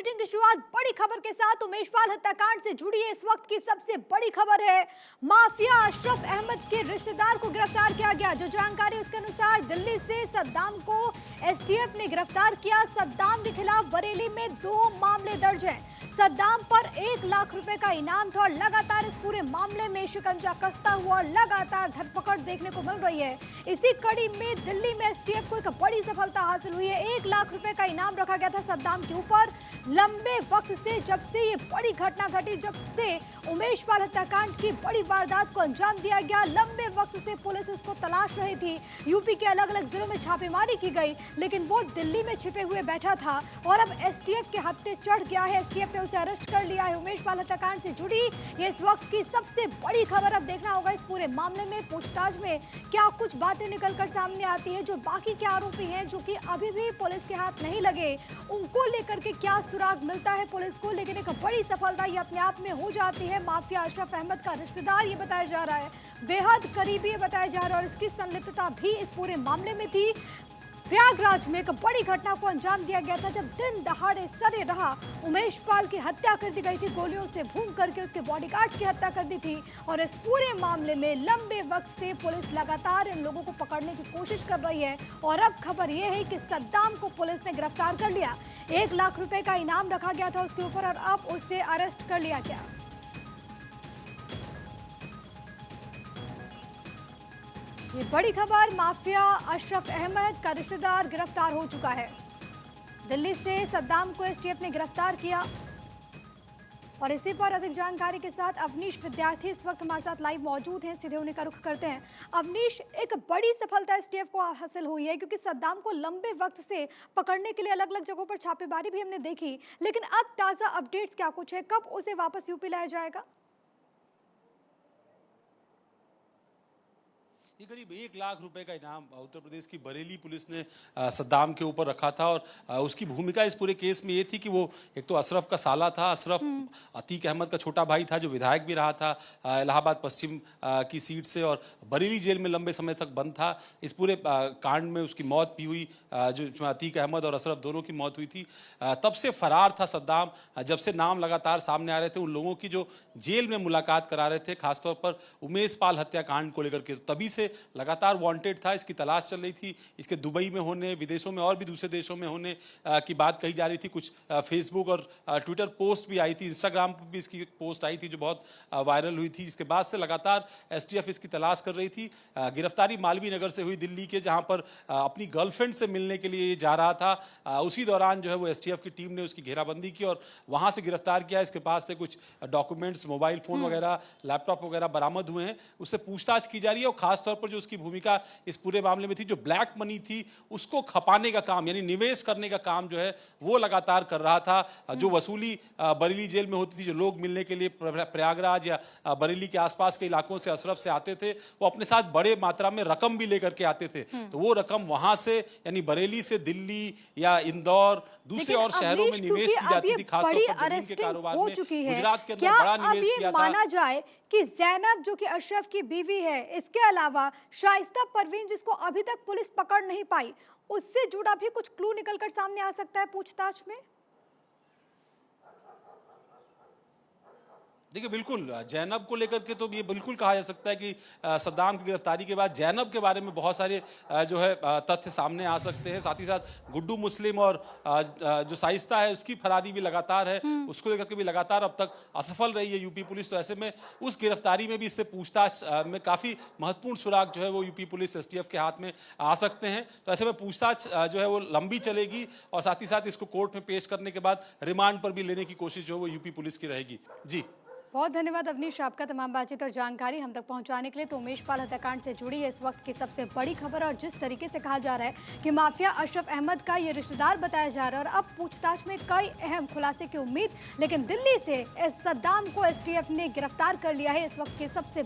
Bulletin की शुरुआत बड़ी खबर के साथ उमेशपाल हत्याकांड से जुड़ी है। इस वक्त की सबसे बड़ी खबर है, माफिया अशरफ अहमद के रिश्तेदार को गिरफ्तार किया गया। जो जानकारी उसके अनुसार दिल्ली से सद्दाम को एसटीएफ ने गिरफ्तार किया। सद्दाम के खिलाफ बरेली में 2 मामले दर्ज हैं। सद्दाम पर 1 लाख रुपए का इनाम था और लगातार इस पूरे मामले में शिकंजा कसता हुआ लगातार धरपकड़ देखने को मिल रही है। इसी कड़ी में दिल्ली में एसटीएफ को एक बड़ी सफलता हासिल हुई है। 1 लाख रुपए का इनाम रखा गया था सद्दाम के ऊपर। लंबे वक्त से, जब से ये बड़ी घटना घटी, जब से उमेशपाल हत्याकांड की बड़ी वारदात को अंजाम दिया गया, लंबे वक्त से पुलिस उसको तलाश रही थी। यूपी के अलग अलग जिलों में छापेमारी की गई, लेकिन वो दिल्ली में छिपे हुए बैठा था और अब एसटीएफ के हत्थे चढ़ गया है। एसटीएफ ने उसे अरेस्ट कर लिया है। उमेशपाल हत्याकांड से जुड़ी ये इस वक्त की सबसे बड़ी खबर। अब देखना होगा इस पूरे मामले में पूछताछ में क्या कुछ बातें निकलकर सामने आती है। जो बाकी के आरोपी हैं, जो कि अभी भी पुलिस के हाथ नहीं लगे, उनको लेकर के क्या सुराग मिलता है पुलिस को। लेकिन एक बड़ी सफलता ये अपने आप में हो जाती है। माफिया अशरफ अहमद का रिश्तेदार ये बताया जा रहा है, बेहद करीबी ये बताया जा रहा है, और इसकी संलिप्तता भी इस पूरे मामले में थी। प्रयागराज में एक बड़ी घटना को अंजाम दिया गया था, जब दिन दहाड़े सरे रहा उमेशपाल की हत्या कर दी गई थी। गोलियों से भून करके उसके बॉडीगार्ड्स की हत्या कर दी थी। और इस पूरे मामले में लंबे वक्त से पुलिस लगातार इन लोगों को पकड़ने की कोशिश कर रही है। और अब खबर यह है कि सद्दाम को पुलिस ने गिरफ्तार कर लिया। 1 लाख रुपए का इनाम रखा गया था उसके ऊपर और अब उसे अरेस्ट कर लिया गया। ये बड़ी खबर, माफिया अशरफ अहमद का रिश्तेदार गिरफ्तार हो चुका है। दिल्ली से सद्दाम को एसटीएफ ने गिरफ्तार किया। और इसी पर अधिक जानकारी के साथ अवनीश विद्यार्थी इस वक्त हमारे साथ लाइव मौजूद हैं। सीधे उन्हीं का रुख करते हैं। अवनीश, एक बड़ी सफलता एसटीएफ को हासिल हुई है, क्योंकि सद्दाम को लंबे वक्त से पकड़ने के लिए अलग अलग जगहों पर छापेमारी भी हमने देखी, लेकिन अब ताजा अपडेट्स क्या कुछ है, कब उसे वापस यूपी लाया जाएगा? ये करीब 1 लाख रुपए का इनाम उत्तर प्रदेश की बरेली पुलिस ने सद्दाम के ऊपर रखा था। और उसकी भूमिका इस पूरे केस में ये थी कि वो एक तो अशरफ का साला था। अशरफ अतीक अहमद का छोटा भाई था, जो विधायक भी रहा था इलाहाबाद पश्चिम की सीट से, और बरेली जेल में लंबे समय तक बंद था। इस पूरे कांड में उसकी मौत भी हुई, जो अतीक अहमद और अशरफ दोनों की मौत हुई थी। तब से फरार था सद्दाम। जब से नाम लगातार सामने आ रहे थे उन लोगों की जो जेल में मुलाकात करा रहे थे, खासतौर पर उमेशपाल हत्याकांड को लेकर के, तभी से लगातार वांटेड था। इसकी तलाश चल रही थी। इसके दुबई में होने, विदेशों में और भी दूसरे देशों में होने की बात कही जा रही थी। कुछ फेसबुक और ट्विटर पोस्ट भी आई थी, इंस्टाग्राम पर भी इसकी पोस्ट आई थी जो बहुत वायरल हुई थी। इसके बाद से लगातार एसटीएफ इसकी तलाश कर रही थी। गिरफ्तारी मालवीय नगर से हुई, दिल्ली के, जहां पर अपनी गर्लफ्रेंड से मिलने के लिए जा रहा था। उसी दौरान जो है वो एसटीएफ की टीम ने उसकी घेराबंदी की और वहां से गिरफ्तार किया। इसके पास से कुछ डॉक्यूमेंट्स, मोबाइल फोन वगैरह, लैपटॉप वगैरह बरामद हुए हैं। उससे पूछताछ की जा रही है। और खासतौर पर जो उसकी भूमिका इस पूरे मामले में थी, जो ब्लैक मनी थी उसको खपाने का काम, यानी निवेश करने का काम जो है वो लगातार कर रहा था। जो वसूली बरेली जेल में होती थी, जो लोग मिलने के लिए प्रयागराज या बरेली के आसपास के इलाकों से अशरफ से आते थे, वो अपने साथ बड़े मात्रा में रकम भी लेकर के आते थे। तो वो रकम वहां से, यानी बरेली से दिल्ली या इंदौर, दूसरे और शहरों में निवेश की जाती थी, खासतौर पर जमीन के कारोबार में। गुजरात के अंदर बड़ा निवेश किया था। माना जाए कि जैनब, जो कि अशरफ की बीवी है, इसके अलावा शाइस्ता परवीन, जिसको अभी तक पुलिस पकड़ नहीं पाई, उससे जुड़ा भी कुछ क्लू निकलकर सामने आ सकता है पूछताछ में? देखिए, बिल्कुल जैनब को लेकर के तो ये बिल्कुल कहा जा सकता है कि सद्दाम की गिरफ्तारी के बाद जैनब के बारे में बहुत सारे जो है तथ्य सामने आ सकते हैं। साथ ही साथ गुड्डू मुस्लिम और जो शाइस्ता है उसकी फरारी भी लगातार है, उसको लेकर के भी लगातार अब तक असफल रही है यूपी पुलिस। तो ऐसे में उस गिरफ्तारी में भी, इससे पूछताछ में काफ़ी महत्वपूर्ण सुराग जो है वो यूपी पुलिस, एसटीएफ के हाथ में आ सकते हैं। तो ऐसे में पूछताछ जो है वो लंबी चलेगी और साथ ही साथ इसको कोर्ट में पेश करने के बाद रिमांड पर भी लेने की कोशिश जो है वो यूपी पुलिस की रहेगी। जी, बहुत धन्यवाद अवनीश, आपका तमाम बातचीत और जानकारी हम तक पहुंचाने के लिए। तो उमेशपाल हत्याकांड से जुड़ी है इस वक्त की सबसे बड़ी खबर। और जिस तरीके से कहा जा रहा है कि माफिया अशरफ अहमद का ये रिश्तेदार बताया जा रहा है, और अब पूछताछ में कई अहम खुलासे की उम्मीद। लेकिन दिल्ली से सद्दाम को एसटीएफ ने गिरफ्तार कर लिया है। इस वक्त की सबसे